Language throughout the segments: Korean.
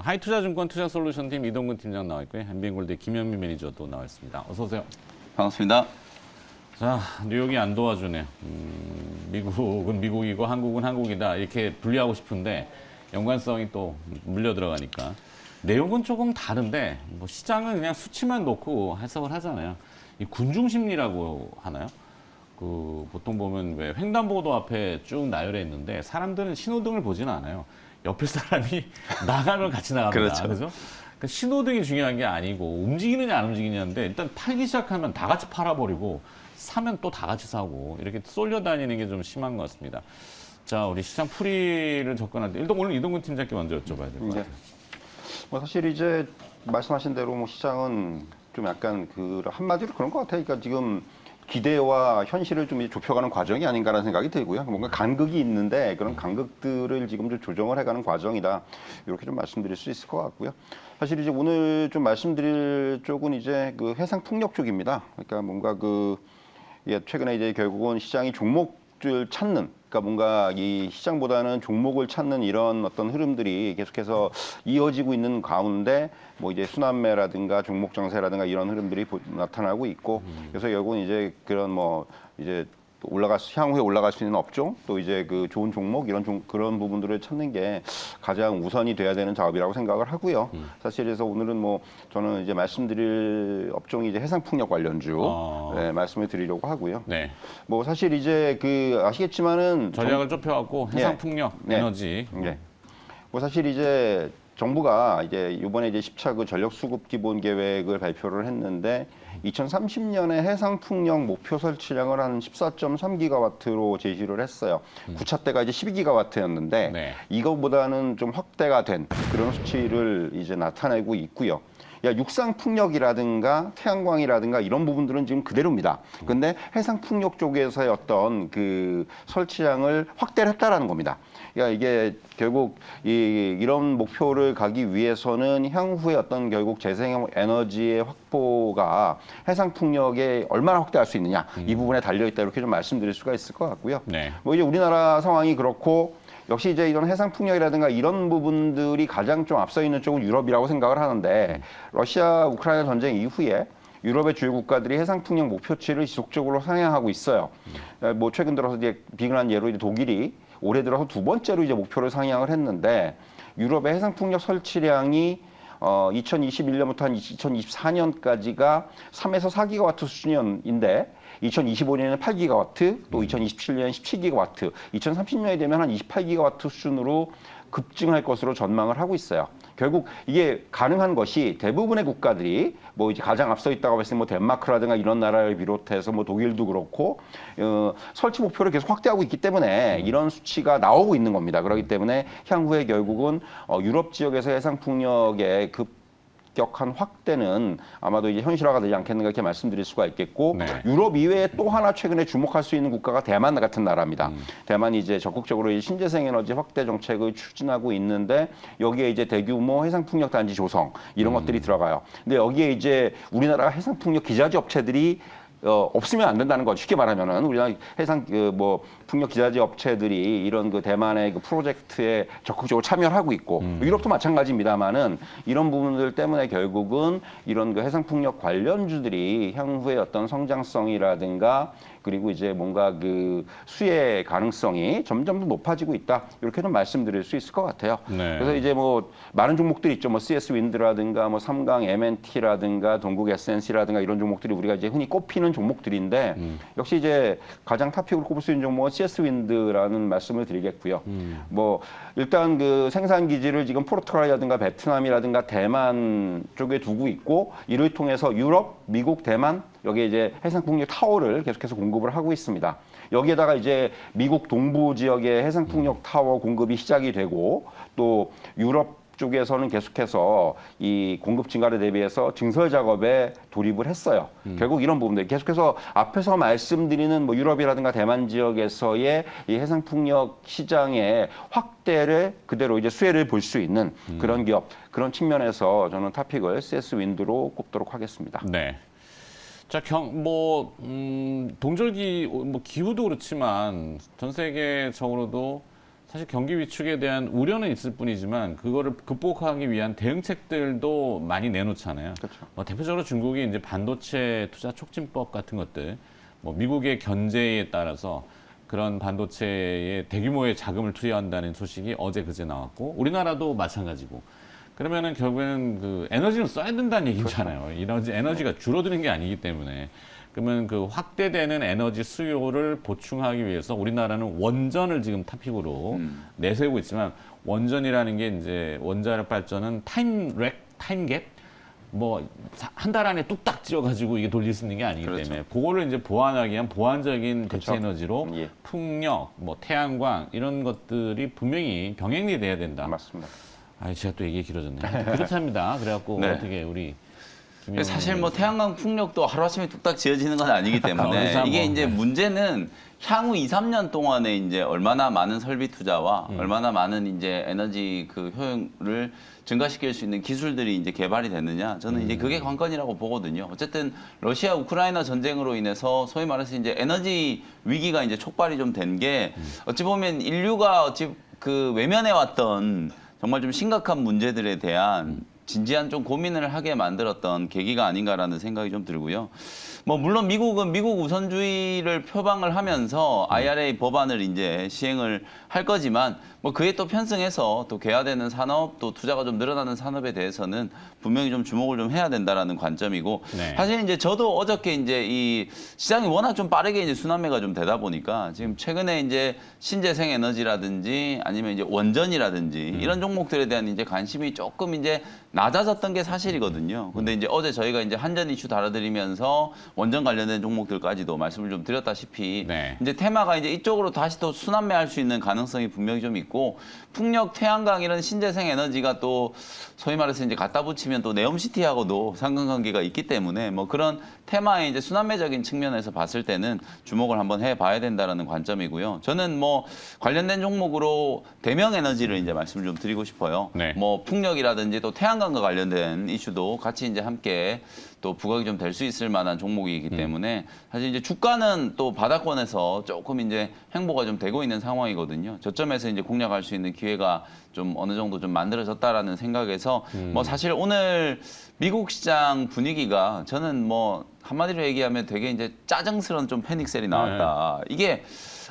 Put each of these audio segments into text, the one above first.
하이투자증권 투자솔루션팀 이동근 팀장 나와 있고요. MBN골드 김현미 매니저도 나와 있습니다. 어서 오세요. 반갑습니다. 자, 뉴욕이 안 도와주네요. 미국은 미국이고 한국은 한국이다 이렇게 분리하고 싶은데 연관성이 또 물려 들어가니까 내용은 조금 다른데 뭐 시장은 그냥 수치만 놓고 해석을 하잖아요. 이 군중 심리라고 하나요? 그 보통 보면 왜 횡단보도 앞에 쭉 나열해 있는데 사람들은 신호등을 보지는 않아요. 옆에 사람이 나가면 같이 나갑니다. 그렇죠. 그죠? 그러니까 신호등이 중요한 게 아니고 움직이느냐 안 움직이냐인데 일단 팔기 시작하면 다 같이 팔아버리고 사면 또 다 같이 사고 이렇게 쏠려 다니는 게 좀 심한 것 같습니다. 자, 우리 시장 풀이를 접근할 때 오늘 이동근 팀장께 먼저 여쭤봐야 될 것 같아요. 뭐 사실 이제 말씀하신 대로 뭐 시장은 좀 약간 그 한마디로 그런 것 같아요. 그러니까 지금 기대와 현실을 좀 좁혀가는 과정이 아닌가라는 생각이 들고요. 뭔가 간극이 있는데 그런 간극들을 지금 좀 조정을 해가는 과정이다. 이렇게 좀 말씀드릴 수 있을 것 같고요. 사실 이제 오늘 좀 말씀드릴 쪽은 이제 그 해상 풍력 쪽입니다. 그러니까 뭔가 최근에 이제 결국은 시장이 종목을 찾는, 그러니까 뭔가 이 시장보다는 종목을 찾는 이런 어떤 흐름들이 계속해서 이어지고 있는 가운데 뭐 이제 순환매라든가 종목 정세라든가 이런 흐름들이 나타나고 있고, 그래서 결국은 이제 그런 뭐 이제 향후에 올라갈 수 있는 업종, 또 이제 그 좋은 종목 그런 부분들을 찾는 게 가장 우선이 돼야 되는 작업이라고 생각을 하고요. 사실 그래서 오늘은 뭐 저는 이제 말씀드릴 업종이 이제 해상풍력 관련주 네, 말씀을 드리려고 하고요. 네. 뭐 사실 이제 아시겠지만은 전략을 좁혀갖고 해상풍력, 네. 에너지. 네. 뭐 사실 이제 정부가 이제 이번에 이제 10차 그 전력 수급 기본 계획을 발표를 했는데 2030년에 해상 풍력 목표 설치량을 한 14.3기가와트로 제시를 했어요. 9차 때가 이제 12기가와트였는데 네. 이거보다는 좀 확대가 된 그런 수치를 이제 나타내고 있고요. 육상 풍력이라든가 태양광이라든가 이런 부분들은 지금 그대로입니다. 근데 해상 풍력 쪽에서의 어떤 그 설치량을 확대를 했다라는 겁니다. 그러니까 이게 결국 이런 목표를 가기 위해서는 향후에 어떤 결국 재생 에너지의 확보가 해상 풍력에 얼마나 확대할 수 있느냐 이 부분에 달려 있다 이렇게 좀 말씀드릴 수가 있을 것 같고요. 네. 뭐 이제 우리나라 상황이 그렇고 역시 이제 이런 해상 풍력이라든가 이런 부분들이 가장 좀 앞서 있는 쪽은 유럽이라고 생각을 하는데 러시아 우크라이나 전쟁 이후에 유럽의 주요 국가들이 해상 풍력 목표치를 지속적으로 상향하고 있어요. 뭐 최근 들어서 이제 비근한 예로 이제 독일이 올해 들어서 두 번째로 이제 목표를 상향을 했는데 유럽의 해상 풍력 설치량이 2021년부터 한 2024년까지가 3에서 4기가와트 수준인데 2025년에는 8기가와트, 또 2027년에 17기가와트, 2030년이 되면 한 28기가와트 수준으로 급증할 것으로 전망을 하고 있어요. 결국 이게 가능한 것이 대부분의 국가들이 뭐 이제 가장 앞서 있다고 했을 때 뭐 덴마크라든가 이런 나라를 비롯해서 뭐 독일도 그렇고 설치 목표를 계속 확대하고 있기 때문에 이런 수치가 나오고 있는 겁니다. 그렇기 때문에 향후에 결국은 유럽 지역에서 해상 풍력의 급격한 확대는 아마도 이제 현실화가 되지 않겠는가 이렇게 말씀드릴 수가 있겠고, 네. 유럽 이외에 또 하나 최근에 주목할 수 있는 국가가 대만 같은 나라입니다. 대만이 이제 적극적으로 이제 신재생 에너지 확대 정책을 추진하고 있는데 여기에 이제 대규모 해상풍력 단지 조성 이런 것들이 들어가요. 근데 여기에 이제 우리나라 해상풍력 기자재 업체들이 없으면 안 된다는 거죠. 쉽게 말하면은 우리나라 해상 뭐 풍력 기자재 업체들이 이런 그 대만의 그 프로젝트에 적극적으로 참여를 하고 있고 유럽도 마찬가지입니다만은 이런 부분들 때문에 결국은 이런 그 해상 풍력 관련주들이 향후에 어떤 성장성이라든가 그리고 이제 뭔가 그 수혜 가능성이 점점 더 높아지고 있다. 이렇게 좀 말씀드릴 수 있을 것 같아요. 네. 그래서 이제 뭐 많은 종목들이 있죠. 뭐 CS 윈드라든가 뭐 삼강 MNT라든가 동국 SNC라든가 이런 종목들이 우리가 이제 흔히 꼽히는 종목들인데 역시 이제 가장 탑픽으로 꼽을 수 있는 종목은 CS 윈드라는 말씀을 드리겠고요. 뭐 일단 그 생산 기지를 지금 포르투갈이라든가 베트남이라든가 대만 쪽에 두고 있고 이를 통해서 유럽, 미국, 대만 여기에 이제 해상풍력 타워를 계속해서 공급을 하고 있습니다. 여기에다가 이제 미국 동부 지역의 해상풍력 타워 공급이 시작이 되고 또 유럽 쪽에서는 계속해서 이 공급 증가를 대비해서 증설 작업에 돌입을 했어요. 결국 이런 부분들 계속해서 앞에서 말씀드리는 뭐 유럽이라든가 대만 지역에서의 이 해상풍력 시장의 확대를 그대로 이제 수혜를 볼 수 있는 그런 기업, 그런 측면에서 저는 탑픽을 CS 윈드로 꼽도록 하겠습니다. 네. 자, 동절기, 뭐 기후도 그렇지만 전 세계적으로도 사실 경기 위축에 대한 우려는 있을 뿐이지만 그거를 극복하기 위한 대응책들도 많이 내놓잖아요. 그렇죠. 뭐 대표적으로 중국이 이제 반도체 투자 촉진법 같은 것들, 뭐 미국의 견제에 따라서 그런 반도체에 대규모의 자금을 투여한다는 소식이 어제 그제 나왔고 우리나라도 마찬가지고. 그러면은 결국에는 그 에너지를 써야 된다는 얘기잖아요. 에너지가 줄어드는 게 아니기 때문에. 그러면 그 확대되는 에너지 수요를 보충하기 위해서 우리나라는 원전을 지금 탑픽으로 내세우고 있지만 원전이라는 게 이제 원자력 발전은 타임갭 뭐 한 달 안에 뚝딱 지어가지고 이게 돌릴 수 있는 게 아니기 그렇죠. 때문에 그거를 이제 보완하기 위한 보완적인 대체 그렇죠. 에너지로 예. 풍력, 뭐 태양광 이런 것들이 분명히 병행이 돼야 된다. 맞습니다. 아, 제가 또 얘기 길어졌네요. 그렇답니다. 그래갖고 네. 어떻게 우리 김영훈 사실 뭐 의원님. 태양광 풍력도 하루아침에 뚝딱 지어지는 건 아니기 때문에 의사 뭐, 이게 이제 네. 문제는 향후 2, 3년 동안에 이제 얼마나 많은 설비 투자와 얼마나 많은 이제 에너지 그 효용을 증가시킬 수 있는 기술들이 이제 개발이 됐느냐. 저는 이제 그게 관건이라고 보거든요. 어쨌든 러시아 우크라이나 전쟁으로 인해서 소위 말해서 이제 에너지 위기가 이제 촉발이 좀 된 게 어찌 보면 인류가 그 외면해 왔던 정말 좀 심각한 문제들에 대한 진지한 좀 고민을 하게 만들었던 계기가 아닌가라는 생각이 좀 들고요. 뭐 물론 미국은 미국 우선주의를 표방을 하면서 IRA 법안을 이제 시행을 할 거지만 뭐 그에 또 편승해서 또 개화되는 산업 또 투자가 좀 늘어나는 산업에 대해서는 분명히 좀 주목을 좀 해야 된다라는 관점이고 네. 사실 이제 저도 어저께 이제 이 시장이 워낙 좀 빠르게 이제 순환매가 좀 되다 보니까 지금 최근에 이제 신재생 에너지라든지 아니면 이제 원전이라든지 이런 종목들에 대한 이제 관심이 조금 이제 낮아졌던 게 사실이거든요. 근데 이제 어제 저희가 이제 한전 이슈 다뤄드리면서 원전 관련된 종목들까지도 말씀을 좀 드렸다시피 네. 이제 테마가 이제 이쪽으로 다시 또 순환매할 수 있는 가능성이 분명히 좀 있고 풍력, 태양광 이런 신재생 에너지가 또 소위 말해서 이제 갖다 붙이면 또 네옴시티하고도 상관관계가 있기 때문에 뭐 그런 테마의 이제 순환매적인 측면에서 봤을 때는 주목을 한번 해봐야 된다라는 관점이고요. 저는 뭐 관련된 종목으로 대명 에너지를 이제 말씀을 좀 드리고 싶어요. 네. 뭐 풍력이라든지 또 태양광과 관련된 이슈도 같이 이제 함께 또 부각이 좀 될 수 있을 만한 종목이기 때문에 사실 이제 주가는 또 바닥권에서 조금 이제 횡보가 좀 되고 있는 상황이거든요. 저점에서 이제 공략할 수 있는 기회가 좀 어느 정도 좀 만들어졌다라는 생각에서 뭐 사실 오늘 미국 시장 분위기가 저는 뭐 한마디로 얘기하면 되게 이제 짜증스러운 좀 패닉셀이 나왔다. 이게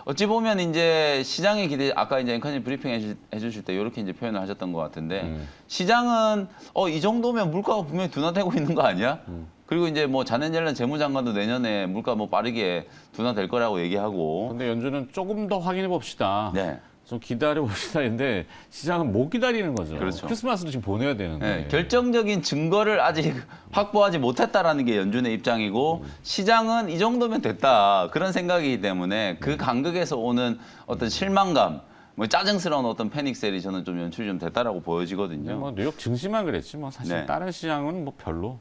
어찌 보면 이제 시장의 기대, 아까 이제 앵커님 브리핑 해주실 때 이렇게 이제 표현을 하셨던 것 같은데 시장은 이 정도면 물가가 분명히 둔화되고 있는 거 아니야? 그리고 이제 뭐 자넷 옐런 재무장관도 내년에 물가 뭐 빠르게 둔화될 거라고 얘기하고. 근데 연준은 조금 더 확인해 봅시다. 네. 좀 기다려 봅시다. 근데 시장은 못 기다리는 거죠. 그렇죠. 크리스마스도 지금 보내야 되는데. 네, 결정적인 증거를 아직 확보하지 못했다라는 게 연준의 입장이고 시장은 이 정도면 됐다 그런 생각이기 때문에 그 간극에서 오는 어떤 실망감, 뭐 짜증스러운 어떤 패닉셀이 저는 좀 연출이 좀 됐다라고 보여지거든요. 뭐 뉴욕 증시만 그랬지 뭐 사실 네. 다른 시장은 뭐 별로.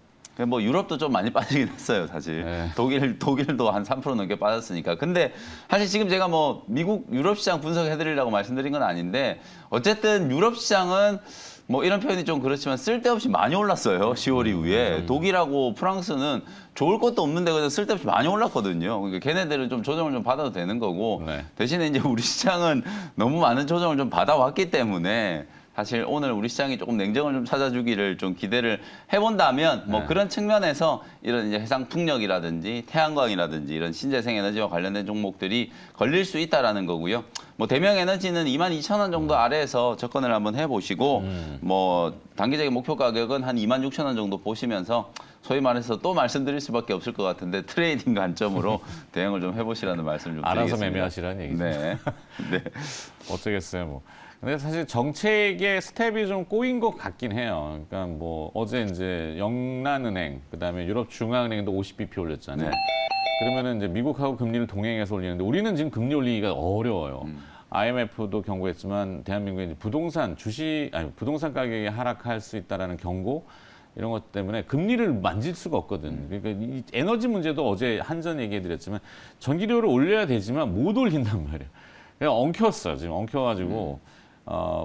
뭐 유럽도 좀 많이 빠지긴 했어요, 사실. 네. 독일도 한 3% 넘게 빠졌으니까. 근데 사실 지금 제가 뭐 미국 유럽 시장 분석해드리려고 말씀드린 건 아닌데 어쨌든 유럽 시장은 뭐 이런 표현이 좀 그렇지만 쓸데없이 많이 올랐어요, 10월 이후에. 독일하고 프랑스는 좋을 것도 없는데 그냥 쓸데없이 많이 올랐거든요. 그러니까 걔네들은 좀 조정을 좀 받아도 되는 거고 네. 대신에 이제 우리 시장은 너무 많은 조정을 좀 받아왔기 때문에 사실 오늘 우리 시장이 조금 냉정을 좀 찾아주기를 좀 기대를 해본다면 뭐 네. 그런 측면에서 이런 이제 해상 풍력이라든지 태양광이라든지 이런 신재생 에너지와 관련된 종목들이 걸릴 수 있다라는 거고요. 뭐 대명 에너지는 22,000원 정도 아래에서 접근을 한번 해보시고 뭐 단기적인 목표 가격은 한 26,000원 정도 보시면서 소위 말해서 또 말씀드릴 수밖에 없을 것 같은데 트레이딩 관점으로 대응을 좀 해보시라는 말씀 좀 알아서 드리겠습니다. 매매하시라는 얘기죠. 네. 네. 어쩌겠어요, 뭐. 근데 사실 정책의 스텝이 좀 꼬인 것 같긴 해요. 그러니까 뭐 어제 이제 영란은행, 그다음에 유럽중앙은행도 50bp 올렸잖아요. 네. 그러면은 이제 미국하고 금리를 동행해서 올리는데 우리는 지금 금리 올리기가 어려워요. IMF도 경고했지만 대한민국의 이제 부동산 가격이 하락할 수 있다라는 경고 이런 것 때문에 금리를 만질 수가 없거든. 그러니까 이 에너지 문제도 어제 한전 얘기해드렸지만 전기료를 올려야 되지만 못 올린단 말이에요. 그냥 엉켰어요. 지금 엉켜가지고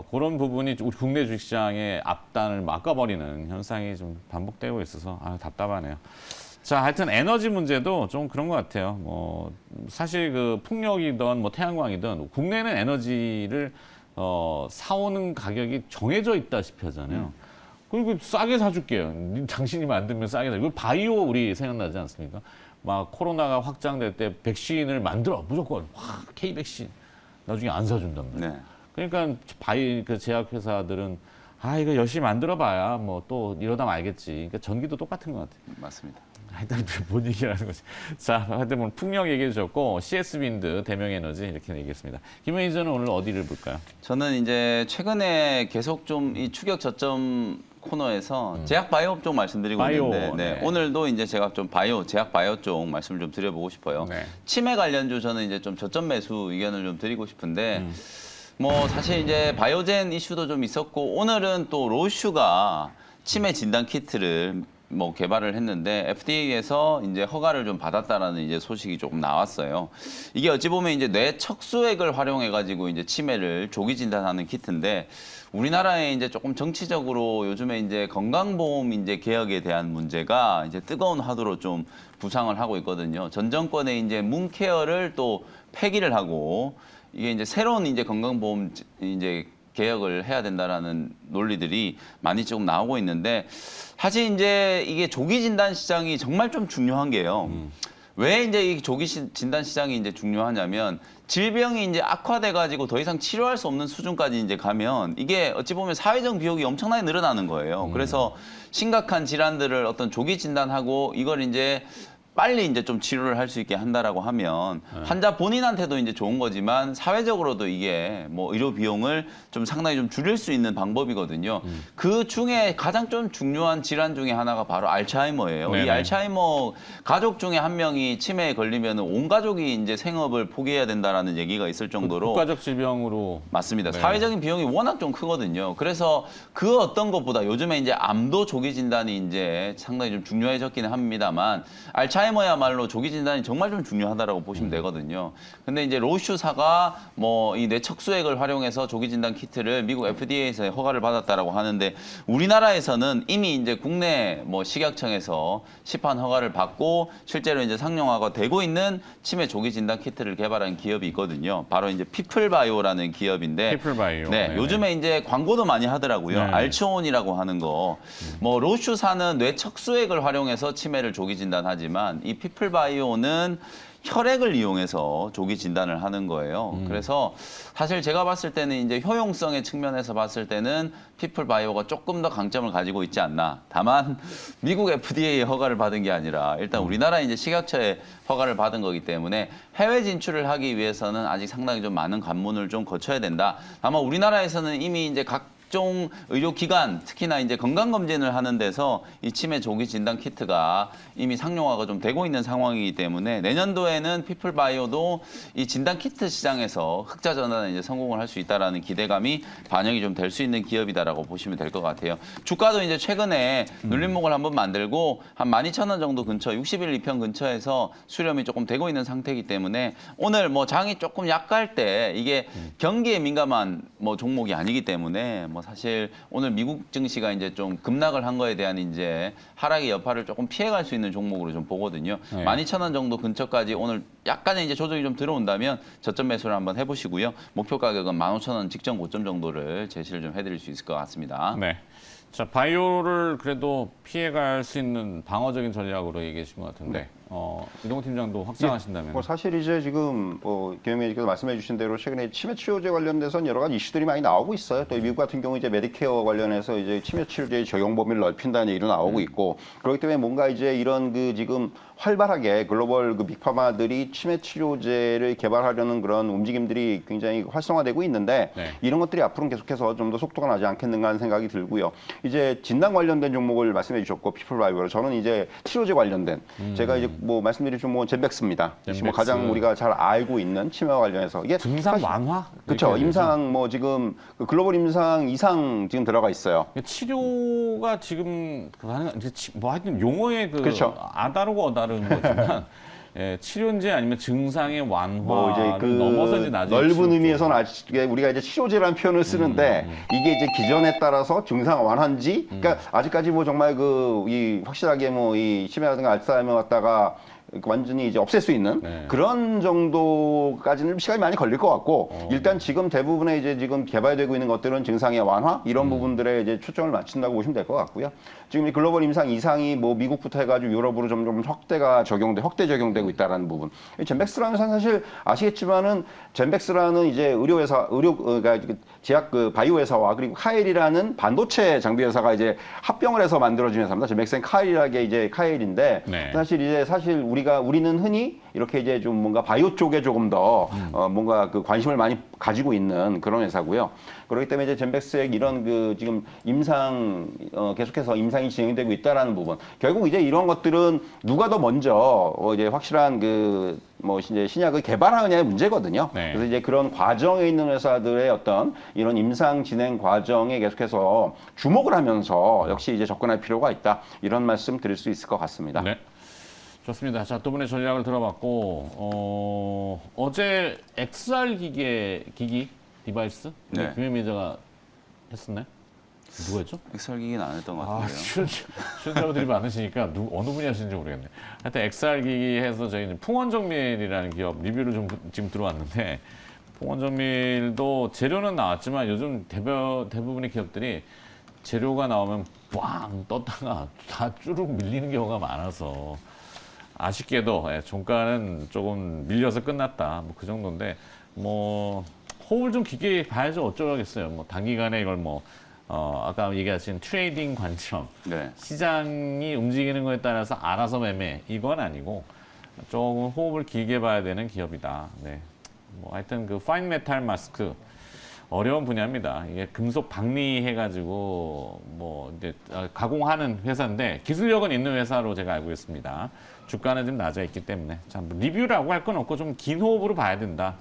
그런 부분이 우리 국내 주식시장의 앞단을 막아버리는 현상이 좀 반복되고 있어서 답답하네요. 자, 하여튼 에너지 문제도 좀 그런 것 같아요. 뭐 사실 그 풍력이든 뭐 태양광이든 국내는 에너지를 사오는 가격이 정해져 있다시피 하잖아요. 그리고 싸게 사줄게요. 당신이 만들면 싸게 사. 이거 바이오 우리 생각나지 않습니까? 막 코로나가 확장될 때 백신을 만들어 무조건 K 백신 나중에 안 사준단 말이에요. 네. 그러니까 그 제약회사들은 이거 열심히 만들어봐야 뭐 또 이러다 말겠지. 그러니까 전기도 똑같은 것 같아요. 맞습니다. 일단 뭔 얘기라는 거지. 자, 하여튼 뭐 풍력 얘기해 주셨고 CS윈드, 대명에너지 이렇게 얘기했습니다. 김 매니저는 오늘 어디를 볼까요? 저는 이제 최근에 계속 좀 이 추격 저점 코너에서 제약 바이오 쪽 말씀드리고 바이오, 있는데 네. 오늘도 이제 제가 좀 제약 바이오 쪽 말씀을 좀 드려보고 싶어요. 네. 치매 관련주 저는 이제 좀 저점 매수 의견을 좀 드리고 싶은데 뭐 사실 이제 바이오젠 이슈도 좀 있었고 오늘은 또 로슈가 치매 진단 키트를 뭐 개발을 했는데 FDA에서 이제 허가를 좀 받았다라는 이제 소식이 조금 나왔어요. 이게 어찌 보면 이제 뇌 척수액을 활용해 가지고 이제 치매를 조기 진단하는 키트인데 우리나라에 이제 조금 정치적으로 요즘에 이제 건강보험 이제 개혁에 대한 문제가 이제 뜨거운 화두로 좀 부상을 하고 있거든요. 전 정권에 이제 문케어를 또 폐기를 하고 이게 이제 새로운 이제 건강보험 이제 개혁을 해야 된다라는 논리들이 많이 조금 나오고 있는데 사실 이제 이게 조기 진단 시장이 정말 좀 중요한 게요. 왜 이제 이 조기 진단 시장이 이제 중요하냐면 질병이 이제 악화돼 가지고 더 이상 치료할 수 없는 수준까지 이제 가면 이게 어찌 보면 사회적 비용이 엄청나게 늘어나는 거예요. 그래서 심각한 질환들을 어떤 조기 진단하고 이걸 이제 빨리 이제 좀 치료를 할 수 있게 한다라고 하면 환자 본인한테도 이제 좋은 거지만 사회적으로도 이게 뭐 의료 비용을 좀 상당히 좀 줄일 수 있는 방법이거든요. 그 중에 가장 좀 중요한 질환 중에 하나가 바로 알츠하이머예요. 네네. 이 알츠하이머 가족 중에 한 명이 치매에 걸리면 온 가족이 이제 생업을 포기해야 된다라는 얘기가 있을 정도로 국가적 질병으로 맞습니다. 네. 사회적인 비용이 워낙 좀 크거든요. 그래서 그 어떤 것보다 요즘에 이제 암도 조기 진단이 이제 상당히 좀 중요해졌기는 합니다만 알츠하이머야말로 조기 진단이 정말 좀 중요하다라고 보시면 되거든요. 근데 이제 로슈사가 뭐 이 뇌척수액을 활용해서 조기 진단 키트를 미국 FDA에서 허가를 받았다라고 하는데 우리나라에서는 이미 이제 국내 뭐 식약청에서 시판 허가를 받고 실제로 이제 상용화가 되고 있는 치매 조기 진단 키트를 개발한 기업이 있거든요. 바로 이제 피플바이오라는 기업인데 피플바이오. 네, 네네. 요즘에 이제 광고도 많이 하더라고요. 네. 알츠온이라고 하는 거. 뭐 로슈사는 뇌 척수액을 활용해서 치매를 조기 진단하지만 이 피플바이오는 혈액을 이용해서 조기 진단을 하는 거예요. 그래서 사실 제가 봤을 때는 이제 효용성의 측면에서 봤을 때는 피플바이오가 조금 더 강점을 가지고 있지 않나. 다만 미국 FDA 허가를 받은 게 아니라 일단 우리나라 이제 식약처에 허가를 받은 거기 때문에 해외 진출을 하기 위해서는 아직 상당히 좀 많은 관문을 좀 거쳐야 된다. 아마 우리나라에서는 이미 이제 각종 의료기관, 특히나 이제 건강검진을 하는 데서 이 치매 조기 진단 키트가 이미 상용화가 좀 되고 있는 상황이기 때문에 내년도에는 피플바이오도 이 진단 키트 시장에서 흑자 전환에 이제 성공을 할 수 있다라는 기대감이 반영이 좀 될 수 있는 기업이다라고 보시면 될 것 같아요. 주가도 이제 최근에 눌림목을 한번 만들고 한 12,000원 정도 근처, 60일 이평 근처에서 수렴이 조금 되고 있는 상태이기 때문에 오늘 뭐 장이 조금 약할 때 이게 경기에 민감한 뭐 종목이 아니기 때문에 뭐 사실 오늘 미국 증시가 이제 좀 급락을 한 거에 대한 이제 하락의 여파를 조금 피해갈 수 있는 종목으로 좀 보거든요. 네. 12,000원 정도 근처까지 오늘 약간의 이제 조정이 좀 들어온다면 저점 매수를 한번 해보시고요. 목표 가격은 15,000원 직전 고점 정도를 제시를 좀 해드릴 수 있을 것 같습니다. 네. 자, 바이오를 그래도 피해갈 수 있는 방어적인 전략으로 얘기해 주신 것 같은데, 이동호 팀장도 확장하신다면. 뭐 사실 이제 지금 김현민께서 말씀해 주신 대로 최근에 치매 치료제 관련돼서는 여러 가지 이슈들이 많이 나오고 있어요. 또 미국 같은 경우 이제 메디케어 관련해서 이제 치매 치료제의 적용 범위를 넓힌다는 얘기도 나오고 있고, 그렇기 때문에 뭔가 이제 이런 그 지금 활발하게 글로벌 그 빅파마들이 치매 치료제를 개발하려는 그런 움직임들이 굉장히 활성화되고 있는데 네. 이런 것들이 앞으로는 계속해서 좀 더 속도가 나지 않겠는가 하는 생각이 들고요. 이제 진단 관련된 종목을 말씀해 주셨고 피플바이오로 저는 이제 치료제 관련된 제가 이제 뭐 말씀드리죠 뭐 젠백스입니다. 젠백스. 뭐 가장 우리가 잘 알고 있는 치매와 관련해서 이게 증상 사실- 완화? 그렇죠. 이렇게 임상 뭐 지금 그 글로벌 임상 이상 지금 들어가 있어요. 치료가 지금 뭐 하여튼 용어의 그 그렇죠. 아다르고 어다른 거지만 예, 치료인지 아니면 증상의 완화를 뭐 이제 그 넘어서 이제 나중에 넓은 치료 의미에서는 아직 우리가 이제 치료제라는 표현을 쓰는데 이게 이제 기전에 따라서 증상 완화인지 그러니까 아직까지 뭐 정말 그 이 확실하게 뭐 이 치매라든가 알츠하이머 갖다가 완전히 이제 없앨 수 있는 네. 그런 정도까지는 시간이 많이 걸릴 것 같고 일단 지금 대부분의 이제 지금 개발되고 있는 것들은 증상의 완화 이런 부분들에 이제 초점을 맞춘다고 보시면 될 것 같고요. 지금 이 글로벌 임상 이상이 뭐 미국부터 해가지고 유럽으로 점점 확대 적용되고 있다라는 부분. 젠백스라는 회사는 사실 아시겠지만은 젠백스라는 이제 그러니까 제약 그 바이오 회사와 그리고 카엘이라는 반도체 장비 회사가 이제 합병을 해서 만들어진 회사입니다. 젠백스는 카엘이라게 이제 카엘인데 네. 사실 우리는 흔히 이렇게 이제 좀 뭔가 바이오 쪽에 조금 더 뭔가 그 관심을 많이 가지고 있는 그런 회사고요. 그렇기 때문에 이제 젠백스의 이런 그 지금 계속해서 임상이 진행되고 있다라는 부분. 결국 이제 이런 것들은 누가 더 먼저 이제 확실한 그 뭐 이제 신약을 개발하느냐의 문제거든요. 네. 그래서 이제 그런 과정에 있는 회사들의 어떤 이런 임상 진행 과정에 계속해서 주목을 하면서 역시 이제 접근할 필요가 있다. 이런 말씀 드릴 수 있을 것 같습니다. 네. 좋습니다. 자, 두 분의 전략을 들어봤고, 어제 XR 기기 디바이스? 네. 김혜미 기자가 했었나요? 누가 했죠? 엑셀기기는 안 했던 것 같은데요. 출연자분들이 많으시니까 어느 분이 하시는지 모르겠네. 하여튼 XR 기기 해서 저희는 풍원정밀이라는 기업 리뷰를 좀 지금 들어왔는데, 풍원정밀도 재료는 나왔지만 요즘 대부분의 기업들이 재료가 나오면 빵 떴다가 다 쭈룩 밀리는 경우가 많아서 아쉽게도 종가는 조금 밀려서 끝났다. 뭐 그 정도인데 뭐 호흡을 좀 깊게 봐야죠. 어쩌겠어요. 뭐 단기간에 이걸 뭐 아까 얘기하신 트레이딩 관점, 네. 시장이 움직이는 거에 따라서 알아서 매매 이건 아니고 조금 호흡을 길게 봐야 되는 기업이다. 네. 뭐 하여튼 그 파인 메탈 마스크 어려운 분야입니다. 이게 금속 박리해가지고 뭐 이제 가공하는 회사인데 기술력은 있는 회사로 제가 알고 있습니다. 주가는 좀 낮아 있기 때문에 참 리뷰라고 할 건 없고 좀 긴 호흡으로 봐야 된다.